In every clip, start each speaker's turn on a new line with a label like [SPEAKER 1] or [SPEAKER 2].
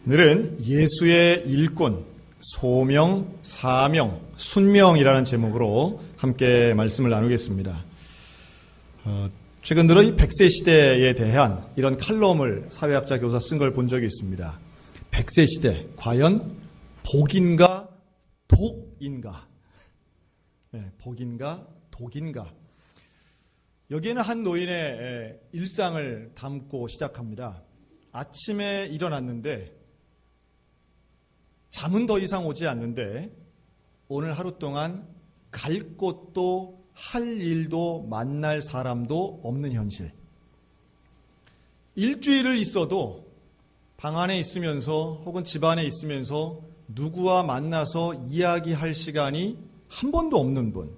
[SPEAKER 1] 오늘은 예수의 일꾼, 소명, 사명, 순명이라는 제목으로 함께 말씀을 나누겠습니다. 최근 들어 이 100세 시대에 대한 이런 칼럼을 사회학자 교사 쓴 걸 본 적이 있습니다. 100세 시대, 과연 복인가 독인가? 네, 복인가 독인가? 여기에는 한 노인의 일상을 담고 시작합니다. 아침에 일어났는데 잠은 더 이상 오지 않는데 오늘 하루 동안 갈 곳도 할 일도 만날 사람도 없는 현실. 일주일을 있어도 방 안에 있으면서 혹은 집 안에 있으면서 누구와 만나서 이야기할 시간이 한 번도 없는 분.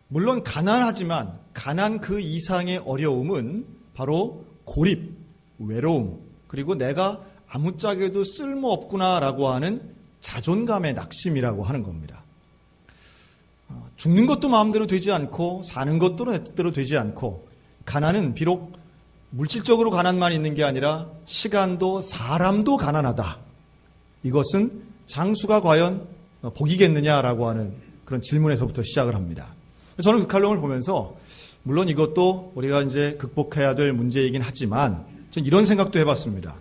[SPEAKER 1] 물론 가난하지만 가난 그 이상의 어려움은 바로 고립, 외로움, 그리고 내가 아무짝에도 쓸모없구나라고 하는 자존감의 낙심이라고 하는 겁니다. 죽는 것도 마음대로 되지 않고 사는 것도 내 뜻대로 되지 않고 가난은 비록 물질적으로 가난만 있는 게 아니라 시간도 사람도 가난하다. 이것은 장수가 과연 복이겠느냐라고 하는 그런 질문에서부터 시작을 합니다. 저는 그 칼럼을 보면서 물론 이것도 우리가 이제 극복해야 될 문제이긴 하지만 전 이런 생각도 해봤습니다.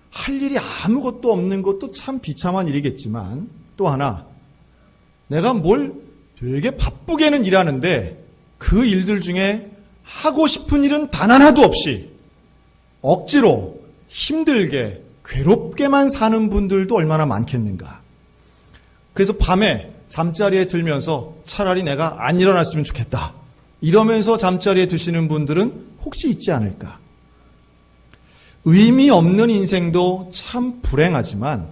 [SPEAKER 1] 할 일이 아무것도 없는 것도 참 비참한 일이겠지만 또 하나 내가 뭘 되게 바쁘게는 일하는데 그 일들 중에 하고 싶은 일은 단 하나도 없이 억지로 힘들게 괴롭게만 사는 분들도 얼마나 많겠는가. 그래서 밤에 잠자리에 들면서 차라리 내가 안 일어났으면 좋겠다 이러면서 잠자리에 드시는 분들은 혹시 있지 않을까. 의미 없는 인생도 참 불행하지만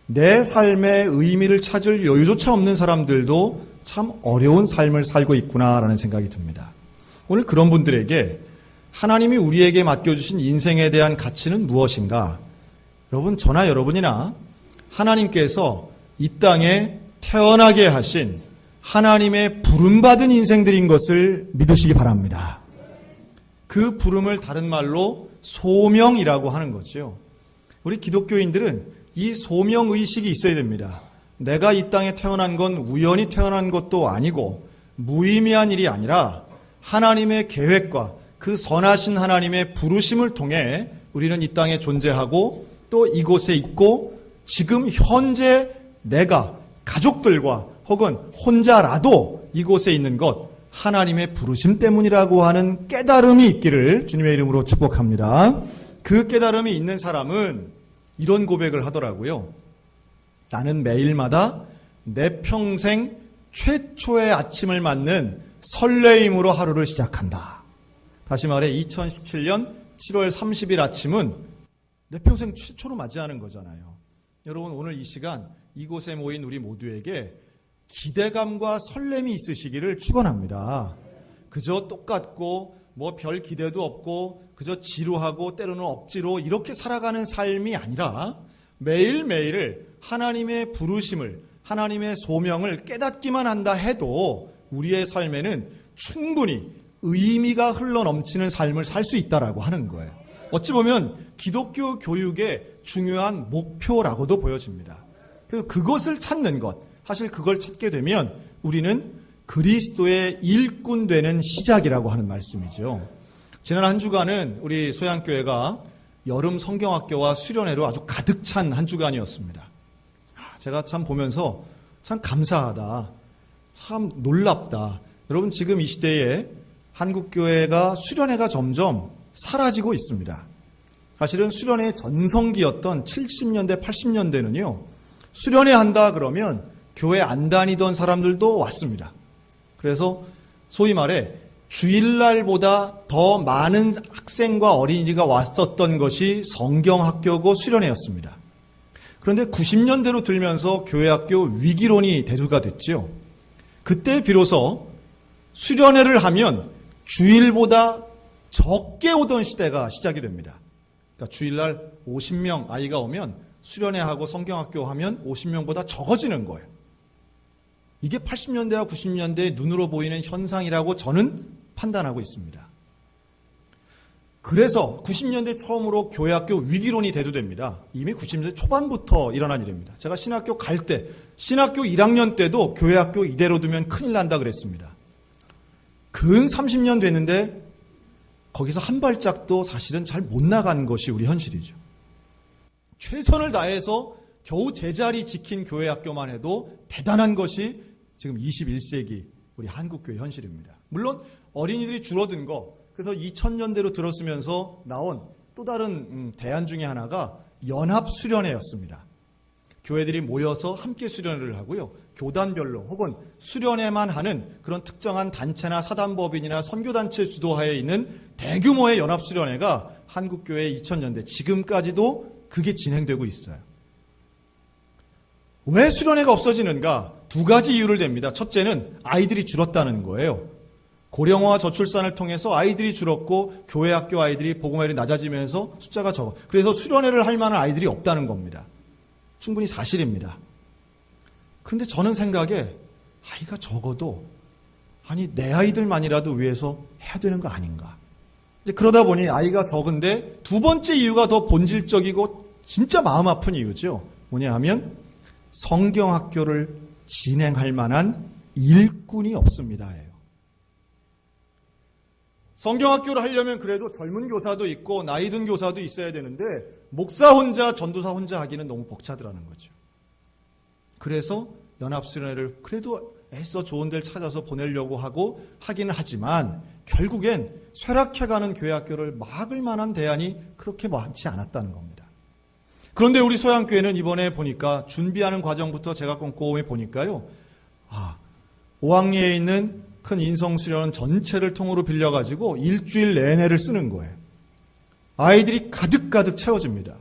[SPEAKER 1] 내 삶의 의미를 찾을 여유조차 없는 사람들도 참 어려운 삶을 살고 있구나라는 생각이 듭니다. 오늘 그런 분들에게 하나님이 우리에게 맡겨주신 인생에 대한 가치는 무엇인가? 여러분, 저나 여러분이나 하나님께서 이 땅에 태어나게 하신 하나님의 부름받은 인생들인 것을 믿으시기 바랍니다. 그 부름을 다른 말로 소명이라고 하는 거죠. 우리 기독교인들은 이 소명의식이 있어야 됩니다. 내가 이 땅에 태어난 건 우연히 태어난 것도 아니고 무의미한 일이 아니라 하나님의 계획과 그 선하신 하나님의 부르심을 통해 우리는 이 땅에 존재하고 또 이곳에 있고 지금 현재 내가 가족들과 혹은 혼자라도 이곳에 있는 것 하나님의 부르심 때문이라고 하는 깨달음이 있기를 주님의 이름으로 축복합니다. 그 깨달음이 있는 사람은 이런 고백을 하더라고요. 나는 매일마다 내 평생 최초의 아침을 맞는 설레임으로 하루를 시작한다. 다시 말해 2017년 7월 30일 아침은 내 평생 최초로 맞이하는 거잖아요. 여러분, 오늘 이 시간 이곳에 모인 우리 모두에게 기대감과 설렘이 있으시기를 축원합니다. 그저 똑같고 뭐 별 기대도 없고 그저 지루하고 때로는 억지로 이렇게 살아가는 삶이 아니라 매일매일을 하나님의 부르심을 하나님의 소명을 깨닫기만 한다 해도 우리의 삶에는 충분히 의미가 흘러넘치는 삶을 살 수 있다라고 하는 거예요. 어찌 보면 기독교 교육의 중요한 목표라고도 보여집니다. 그래서 그것을 찾는 것, 사실 그걸 찾게 되면 우리는 그리스도의 일꾼 되는 시작이라고 하는 말씀이죠. 지난 한 주간은 우리 소양교회가 여름 성경학교와 수련회로 아주 가득 찬 한 주간이었습니다. 제가 참 보면서 참 감사하다, 참 놀랍다. 여러분, 지금 이 시대에 한국교회가 수련회가 점점 사라지고 있습니다. 사실은 수련회의 전성기였던 70년대, 80년대는요. 수련회 한다 그러면 교회 안 다니던 사람들도 왔습니다. 그래서 소위 말해 주일날보다 더 많은 학생과 어린이가 왔었던 것이 성경학교고 수련회였습니다. 그런데 90년대로 들면서 교회학교 위기론이 대두가 됐죠. 그때 비로소 수련회를 하면 주일보다 적게 오던 시대가 시작이 됩니다. 그러니까 주일날 50명 아이가 오면 수련회하고 성경학교 하면 50명보다 적어지는 거예요. 이게 80년대와 90년대의 눈으로 보이는 현상이라고 저는 판단하고 있습니다. 그래서 90년대 처음으로 교회학교 위기론이 대두됩니다. 이미 90년대 초반부터 일어난 일입니다. 제가 신학교 갈 때, 신학교 1학년 때도 교회학교 이대로 두면 큰일 난다 그랬습니다. 근 30년 됐는데 거기서 한 발짝도 사실은 잘 못 나간 것이 우리 현실이죠. 최선을 다해서 겨우 제자리 지킨 교회학교만 해도 대단한 것이 지금 21세기 우리 한국교회 현실입니다. 물론 어린이들이 줄어든 거, 그래서 2000년대로 들어서면서 나온 또 다른 대안 중에 하나가 연합수련회였습니다. 교회들이 모여서 함께 수련회를 하고요. 교단별로 혹은 수련회만 하는 그런 특정한 단체나 사단법인이나 선교단체 주도하에 있는 대규모의 연합수련회가 한국교회 2000년대 지금까지도 그게 진행되고 있어요. 왜 수련회가 없어지는가? 두 가지 이유를 댑니다. 첫째는 아이들이 줄었다는 거예요. 고령화와 저출산을 통해서 아이들이 줄었고 교회 학교 아이들이 복음화율이 낮아지면서 숫자가 적어. 그래서 수련회를 할 만한 아이들이 없다는 겁니다. 충분히 사실입니다. 그런데 저는 생각에 아이가 적어도 내 아이들만이라도 위해서 해야 되는 거 아닌가. 이제 그러다 보니 아이가 적은데 두 번째 이유가 더 본질적이고 진짜 마음 아픈 이유죠. 뭐냐 하면 성경학교를 진행할 만한 일꾼이 없습니다예요. 성경학교를 하려면 그래도 젊은 교사도 있고 나이 든 교사도 있어야 되는데 목사 혼자 전도사 혼자 하기는 너무 벅차더라는 거죠. 그래서 연합수련회를 그래도 애써 좋은 데를 찾아서 보내려고 하고 하기는 하지만 결국엔 쇠락해가는 교회학교를 막을 만한 대안이 그렇게 많지 않았다는 겁니다. 그런데 우리 소양교회는 이번에 보니까 준비하는 과정부터 제가 꼼꼼히 보니까요. 5학리에 있는 큰 인성수련 전체를 통으로 빌려가지고 일주일 내내를 쓰는 거예요. 아이들이 가득가득 채워집니다.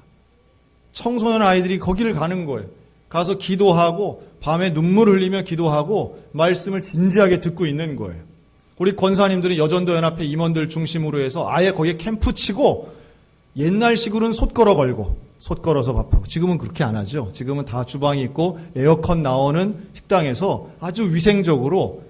[SPEAKER 1] 청소년 아이들이 거기를 가는 거예요. 가서 기도하고 밤에 눈물 흘리며 기도하고 말씀을 진지하게 듣고 있는 거예요. 우리 권사님들은 여전도 연합회 임원들 중심으로 해서 아예 거기에 캠프 치고 옛날식으로는 솥 걸어 걸고 솥 걸어서 밥하고 지금은 그렇게 안 하죠. 지금은 다 주방이 있고 에어컨 나오는 식당에서 아주 위생적으로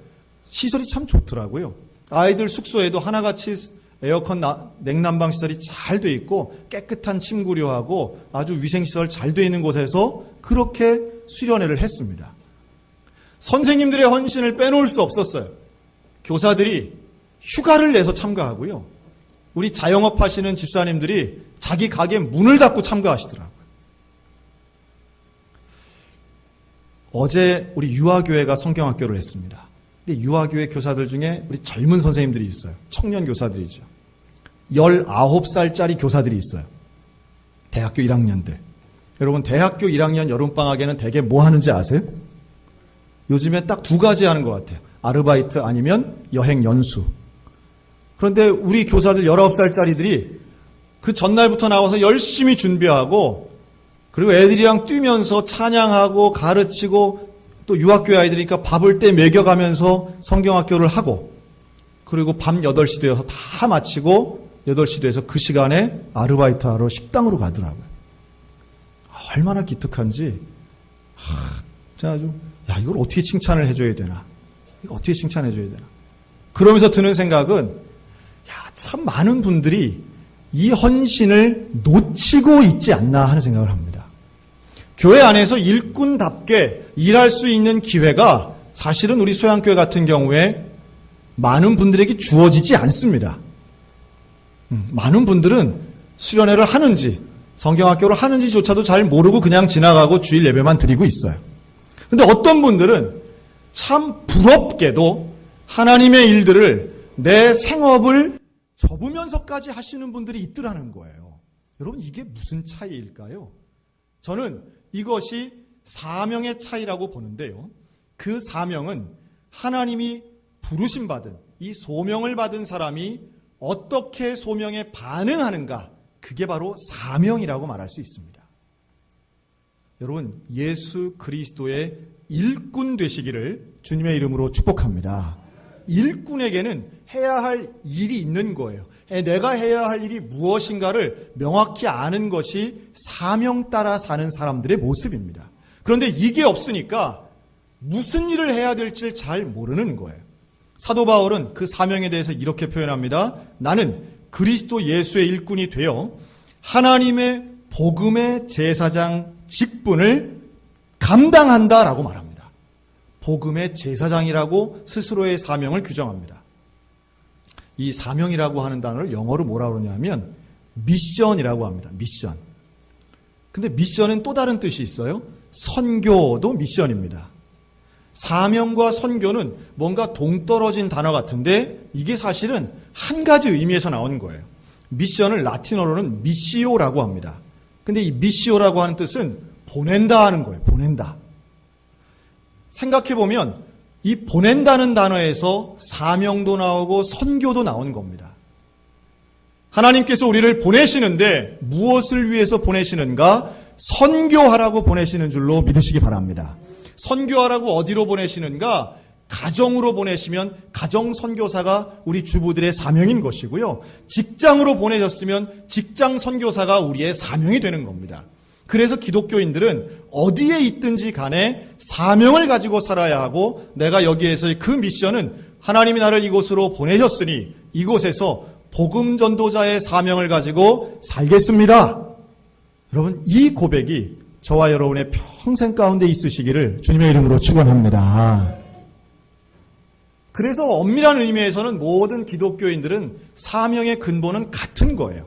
[SPEAKER 1] 시설이 참 좋더라고요. 아이들 숙소에도 하나같이 에어컨 냉난방 시설이 잘 돼 있고 깨끗한 침구류하고 아주 위생시설 잘 돼 있는 곳에서 그렇게 수련회를 했습니다. 선생님들의 헌신을 빼놓을 수 없었어요. 교사들이 휴가를 내서 참가하고요. 우리 자영업 하시는 집사님들이 자기 가게 문을 닫고 참가하시더라고요. 어제 우리 유아교회가 성경학교를 했습니다. 근데 유아교회 교사들 중에 우리 젊은 선생님들이 있어요. 청년 교사들이죠. 19살짜리 교사들이 있어요. 대학교 1학년들. 여러분 대학교 1학년 여름방학에는 대개 뭐 하는지 아세요? 요즘에 딱 두 가지 하는 것 같아요. 아르바이트 아니면 여행 연수. 그런데 우리 교사들 19살짜리들이 그 전날부터 나와서 열심히 준비하고 그리고 애들이랑 뛰면서 찬양하고 가르치고 또 유학교회 아이들이니까 밥을 때 먹여가면서 성경학교를 하고 그리고 밤 8시 되어서 다 마치고 8시 돼서 그 시간에 아르바이트 하러 식당으로 가더라고요. 얼마나 기특한지 제가 아주 이걸 어떻게 칭찬을 해줘야 되나 이거 어떻게 칭찬해줘야 되나 그러면서 드는 생각은 참 많은 분들이 이 헌신을 놓치고 있지 않나 하는 생각을 합니다. 교회 안에서 일꾼답게 일할 수 있는 기회가 사실은 우리 소양교회 같은 경우에 많은 분들에게 주어지지 않습니다. 많은 분들은 수련회를 하는지 성경학교를 하는지조차도 잘 모르고 그냥 지나가고 주일 예배만 드리고 있어요. 그런데 어떤 분들은 참 부럽게도 하나님의 일들을 내 생업을 접으면서까지 하시는 분들이 있더라는 거예요. 여러분 이게 무슨 차이일까요? 저는 이것이 사명의 차이라고 보는데요. 그 사명은 하나님이 부르심받은 이 소명을 받은 사람이 어떻게 소명에 반응하는가 그게 바로 사명이라고 말할 수 있습니다. 여러분 예수 그리스도의 일꾼 되시기를 주님의 이름으로 축복합니다. 일꾼에게는 해야 할 일이 있는 거예요. 내가 해야 할 일이 무엇인가를 명확히 아는 것이 사명 따라 사는 사람들의 모습입니다. 그런데 이게 없으니까 무슨 일을 해야 될지 잘 모르는 거예요. 사도 바울은 그 사명에 대해서 이렇게 표현합니다. 나는 그리스도 예수의 일꾼이 되어 하나님의 복음의 제사장 직분을 감당한다라고 말합니다. 복음의 제사장이라고 스스로의 사명을 규정합니다. 이 사명이라고 하는 단어를 영어로 뭐라고 그러냐면 미션이라고 합니다. 미션. 근데 미션은 또 다른 뜻이 있어요. 선교도 미션입니다. 사명과 선교는 뭔가 동떨어진 단어 같은데 이게 사실은 한 가지 의미에서 나온 거예요. 미션을 라틴어로는 미시오라고 합니다. 근데 이 미시오라고 하는 뜻은 보낸다 하는 거예요. 보낸다. 생각해보면 이 보낸다는 단어에서 사명도 나오고 선교도 나온 겁니다. 하나님께서 우리를 보내시는데 무엇을 위해서 보내시는가? 선교하라고 보내시는 줄로 믿으시기 바랍니다. 선교하라고 어디로 보내시는가? 가정으로 보내시면 가정 선교사가 우리 주부들의 사명인 것이고요. 직장으로 보내셨으면 직장 선교사가 우리의 사명이 되는 겁니다. 그래서 기독교인들은 어디에 있든지 간에 사명을 가지고 살아야 하고 내가 여기에서의 그 미션은 하나님이 나를 이곳으로 보내셨으니 이곳에서 복음 전도자의 사명을 가지고 살겠습니다. 여러분 이 고백이 저와 여러분의 평생 가운데 있으시기를 주님의 이름으로 축원합니다. 그래서 엄밀한 의미에서는 모든 기독교인들은 사명의 근본은 같은 거예요.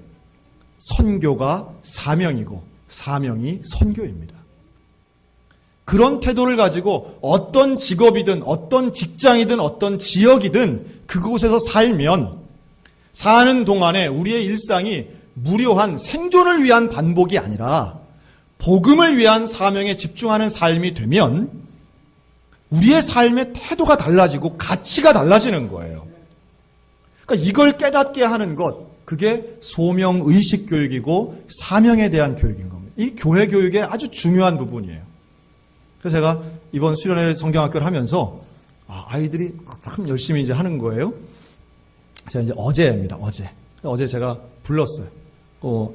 [SPEAKER 1] 선교가 사명이고 사명이 선교입니다. 그런 태도를 가지고 어떤 직업이든 어떤 직장이든 어떤 지역이든 그곳에서 살면 사는 동안에 우리의 일상이 무료한 생존을 위한 반복이 아니라 복음을 위한 사명에 집중하는 삶이 되면 우리의 삶의 태도가 달라지고 가치가 달라지는 거예요. 그러니까 이걸 깨닫게 하는 것, 그게 소명의식 교육이고 사명에 대한 교육인 겁니다. 이 교회 교육의 아주 중요한 부분이에요. 그래서 제가 이번 수련회 성경학교를 하면서 아이들이 참 열심히 이제 하는 거예요. 제가 이제 어제입니다. 어제 제가 불렀어요.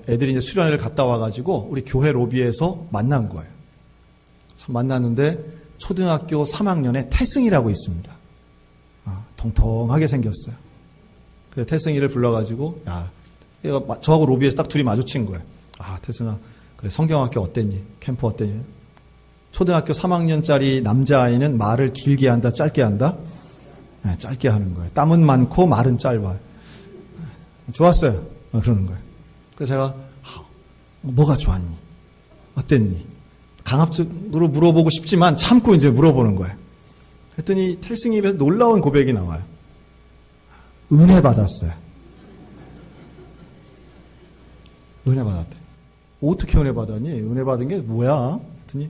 [SPEAKER 1] 애들이 이제 수련회를 갔다 와가지고 우리 교회 로비에서 만난 거예요. 참 만났는데 초등학교 3학년에 태승이라고 있습니다. 통통하게 생겼어요. 그래서 태승이를 불러가지고 얘가 저하고 로비에서 딱 둘이 마주친 거예요. 태승아, 그래 성경학교 어땠니? 캠프 어땠니? 초등학교 3학년짜리 남자아이는 말을 길게 한다, 짧게 한다? 네, 짧게 하는 거예요. 땀은 많고 말은 짧아요. 좋았어요. 그러는 거예요. 그래서 제가 뭐가 좋았니? 어땠니? 강압적으로 물어보고 싶지만 참고 이제 물어보는 거예요. 그랬더니 태승이 입에서 놀라운 고백이 나와요. 은혜 받았어요. 은혜 받았대. 어떻게 은혜 받았니? 은혜 받은 게 뭐야? 그랬더니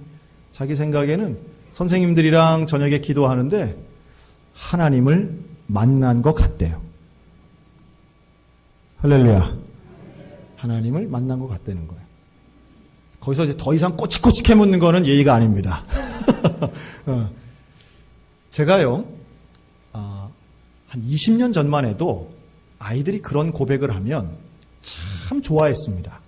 [SPEAKER 1] 자기 생각에는 선생님들이랑 저녁에 기도하는데 하나님을 만난 것 같대요. 할렐루야. 하나님을 만난 것 같다는 거예요. 거기서 이제 더 이상 꼬치꼬치 캐묻는 거는 예의가 아닙니다. 제가요, 한 20년 전만 해도 아이들이 그런 고백을 하면 참 좋아했습니다.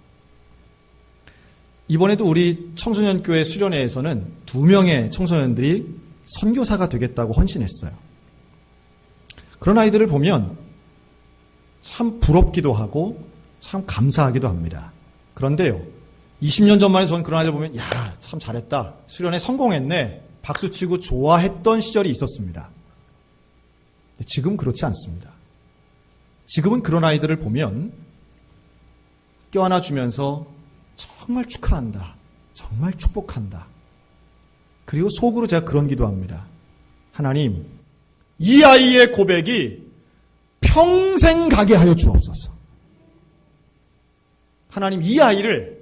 [SPEAKER 1] 이번에도 우리 청소년교회 수련회에서는 2명의 청소년들이 선교사가 되겠다고 헌신했어요. 그런 아이들을 보면 참 부럽기도 하고 참 감사하기도 합니다. 그런데요, 20년 전만 해도 저는 그런 아이들 보면 참 잘했다, 수련회 성공했네, 박수치고 좋아했던 시절이 있었습니다. 지금 그렇지 않습니다. 지금은 그런 아이들을 보면 껴안아주면서 정말 축하한다, 정말 축복한다. 그리고 속으로 제가 그런 기도합니다. 하나님, 이 아이의 고백이 평생 가게 하여 주옵소서. 하나님, 이 아이를,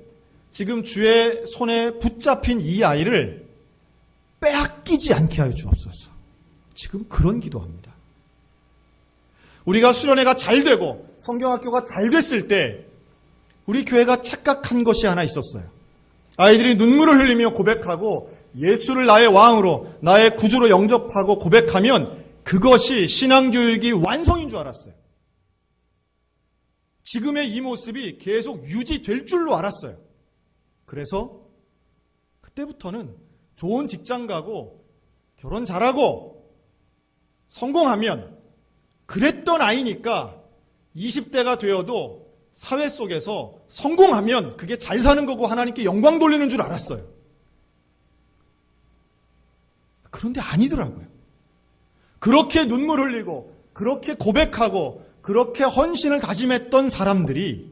[SPEAKER 1] 지금 주의 손에 붙잡힌 이 아이를 빼앗기지 않게 하여 주옵소서. 지금 그런 기도합니다. 우리가 수련회가 잘 되고 성경학교가 잘 됐을 때 우리 교회가 착각한 것이 하나 있었어요. 아이들이 눈물을 흘리며 고백하고 예수를 나의 왕으로, 나의 구주로 영접하고 고백하면 그것이 신앙교육이 완성인 줄 알았어요. 지금의 이 모습이 계속 유지될 줄로 알았어요. 그래서 그때부터는 좋은 직장 가고 결혼 잘하고 성공하면 그랬던 아이니까 20대가 되어도 사회 속에서 성공하면 그게 잘 사는 거고 하나님께 영광 돌리는 줄 알았어요. 그런데 아니더라고요. 그렇게 눈물 흘리고 그렇게 고백하고 그렇게 헌신을 다짐했던 사람들이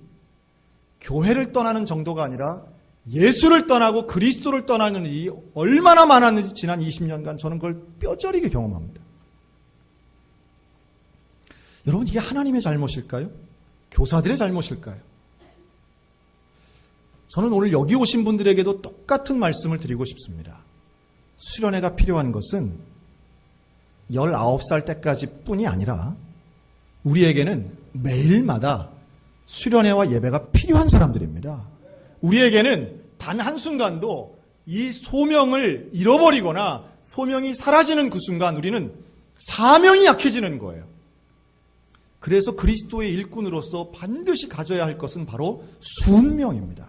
[SPEAKER 1] 교회를 떠나는 정도가 아니라 예수를 떠나고 그리스도를 떠나는 일이 얼마나 많았는지 지난 20년간 저는 그걸 뼈저리게 경험합니다. 여러분, 이게 하나님의 잘못일까요? 교사들의 잘못일까요? 저는 오늘 여기 오신 분들에게도 똑같은 말씀을 드리고 싶습니다. 수련회가 필요한 것은 19살 때까지 뿐이 아니라 우리에게는 매일마다 수련회와 예배가 필요한 사람들입니다. 우리에게는 단 한순간도 이 소명을 잃어버리거나 소명이 사라지는 그 순간 우리는 사명이 약해지는 거예요. 그래서 그리스도의 일꾼으로서 반드시 가져야 할 것은 바로 순명입니다.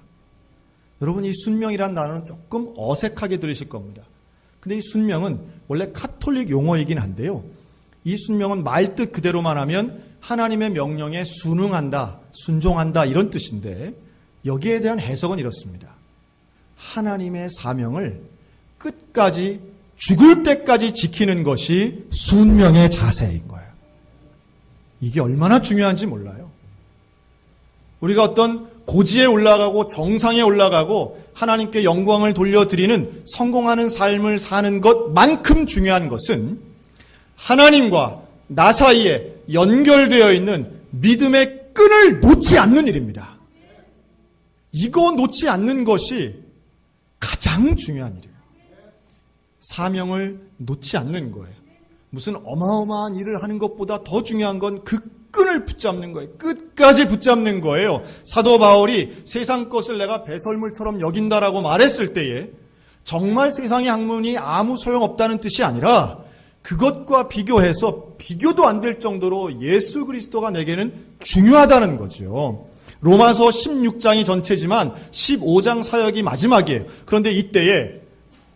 [SPEAKER 1] 여러분, 이 순명이라는 단어는 조금 어색하게 들으실 겁니다. 근데 이 순명은 원래 카톨릭 용어이긴 한데요. 이 순명은 말뜻 그대로만 하면 하나님의 명령에 순응한다, 순종한다 이런 뜻인데 여기에 대한 해석은 이렇습니다. 하나님의 사명을 끝까지 죽을 때까지 지키는 것이 순명의 자세인 거예요. 이게 얼마나 중요한지 몰라요. 우리가 어떤 고지에 올라가고 정상에 올라가고 하나님께 영광을 돌려드리는 성공하는 삶을 사는 것만큼 중요한 것은 하나님과 나 사이에 연결되어 있는 믿음의 끈을 놓지 않는 일입니다. 이거 놓지 않는 것이 가장 중요한 일이에요. 사명을 놓지 않는 거예요. 무슨 어마어마한 일을 하는 것보다 더 중요한 건 그 끈을 붙잡는 거예요. 끝까지 붙잡는 거예요. 사도 바울이 세상 것을 내가 배설물처럼 여긴다라고 말했을 때에 정말 세상의 학문이 아무 소용없다는 뜻이 아니라 그것과 비교해서 비교도 안 될 정도로 예수 그리스도가 내게는 중요하다는 거죠. 로마서 16장이 전체지만 15장 사역이 마지막이에요. 그런데 이때에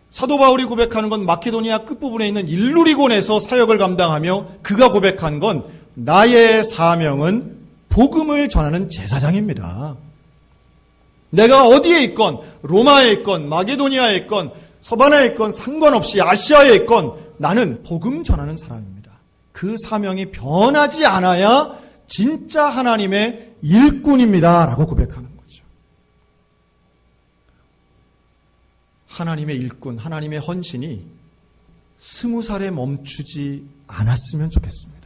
[SPEAKER 1] 사도 바울이 고백하는 건 마케도니아 끝부분에 있는 일루리곤에서 사역을 감당하며 그가 고백한 건 나의 사명은 복음을 전하는 제사장입니다. 내가 어디에 있건 로마에 있건 마게도니아에 있건 서바나에 있건 상관없이 아시아에 있건 나는 복음 전하는 사람입니다. 그 사명이 변하지 않아야 진짜 하나님의 일꾼입니다 라고 고백하는 거죠. 하나님의 일꾼, 하나님의 헌신이 20살에 멈추지 않았으면 좋겠습니다.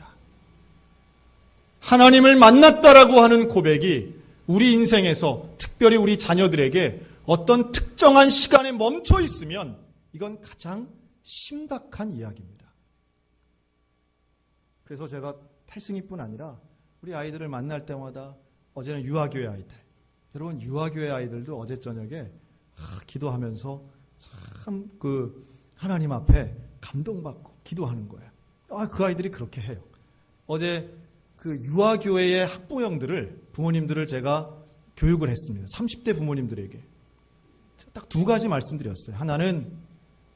[SPEAKER 1] 하나님을 만났다라고 하는 고백이 우리 인생에서 특별히 우리 자녀들에게 어떤 특정한 시간에 멈춰 있으면 이건 가장 심각한 이야기입니다. 그래서 제가 태승이뿐 아니라 우리 아이들을 만날 때마다 어제는 유아교회 아이들, 여러분 유아교회 아이들도 어제 저녁에 기도하면서 참 하나님 앞에 감동받고 기도하는 거예요. 그 아이들이 그렇게 해요. 어제 그 유아교회의 학부형들을 부모님들을 제가 교육을 했습니다. 30대 부모님들에게 딱 두 가지 말씀드렸어요. 하나는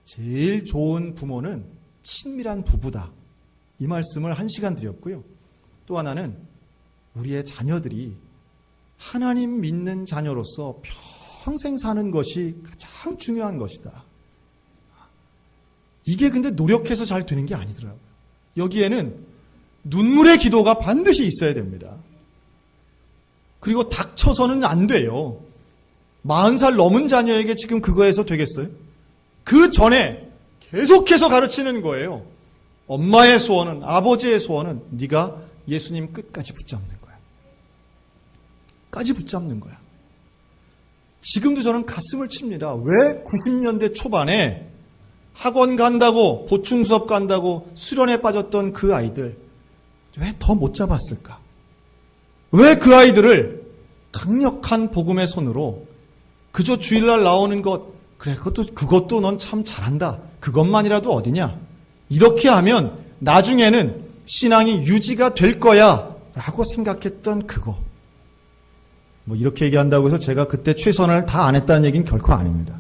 [SPEAKER 1] 제일 좋은 부모는 친밀한 부부다. 이 말씀을 1시간 드렸고요. 또 하나는 우리의 자녀들이 하나님 믿는 자녀로서 평생 사는 것이 가장 중요한 것이다. 이게 근데 노력해서 잘 되는 게 아니더라고요. 여기에는 눈물의 기도가 반드시 있어야 됩니다. 그리고 닥쳐서는 안 돼요. 40살 넘은 자녀에게 지금 그거에서 되겠어요? 그 전에 계속해서 가르치는 거예요. 엄마의 소원은, 아버지의 소원은 네가 예수님 끝까지 붙잡는 거야. 까지 붙잡는 거야. 지금도 저는 가슴을 칩니다. 왜 90년대 초반에 학원 간다고, 보충 수업 간다고 수련에 빠졌던 그 아이들 왜 더 못 잡았을까? 왜 그 아이들을 강력한 복음의 손으로 그저 주일날 나오는 것, 그래 그것도 넌 참 잘한다. 그것만이라도 어디냐? 이렇게 하면 나중에는 신앙이 유지가 될 거야 라고 생각했던 그거. 이렇게 얘기한다고 해서 제가 그때 최선을 다 안 했다는 얘기는 결코 아닙니다.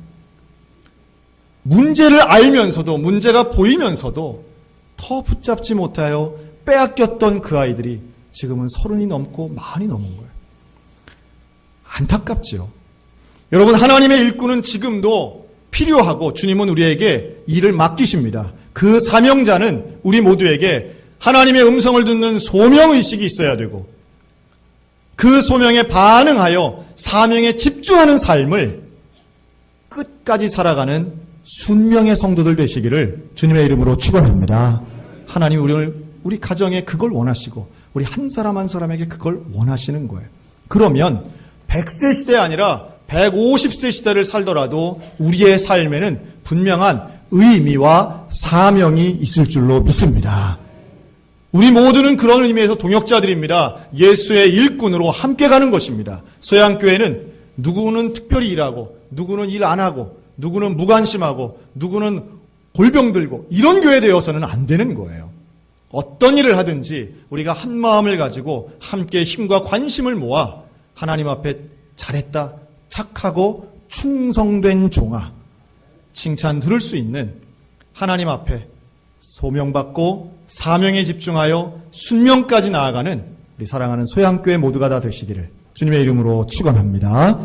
[SPEAKER 1] 문제를 알면서도, 문제가 보이면서도 더 붙잡지 못하여 빼앗겼던 그 아이들이 지금은 30이 넘고 40이 넘은 거예요. 안타깝죠. 여러분, 하나님의 일꾼은 지금도 필요하고 주님은 우리에게 일을 맡기십니다. 그 사명자는 우리 모두에게 하나님의 음성을 듣는 소명의식이 있어야 되고 그 소명에 반응하여 사명에 집중하는 삶을 끝까지 살아가는 순명의 성도들 되시기를 주님의 이름으로 축원합니다. 하나님 우리 가정에 그걸 원하시고 우리 한 사람 한 사람에게 그걸 원하시는 거예요. 그러면 100세 시대 아니라 150세 시대를 살더라도 우리의 삶에는 분명한 의미와 사명이 있을 줄로 믿습니다. 우리 모두는 그런 의미에서 동역자들입니다. 예수의 일꾼으로 함께 가는 것입니다. 소양교회는 누구는 특별히 일하고 누구는 일 안 하고 누구는 무관심하고 누구는 골병 들고 이런 교회 되어서는 안 되는 거예요. 어떤 일을 하든지 우리가 한 마음을 가지고 함께 힘과 관심을 모아 하나님 앞에 잘했다, 착하고 충성된 종아 칭찬 들을 수 있는 하나님 앞에 소명받고 사명에 집중하여 순명까지 나아가는 우리 사랑하는 소양교회 모두가 다 되시기를 주님의 이름으로 축원합니다.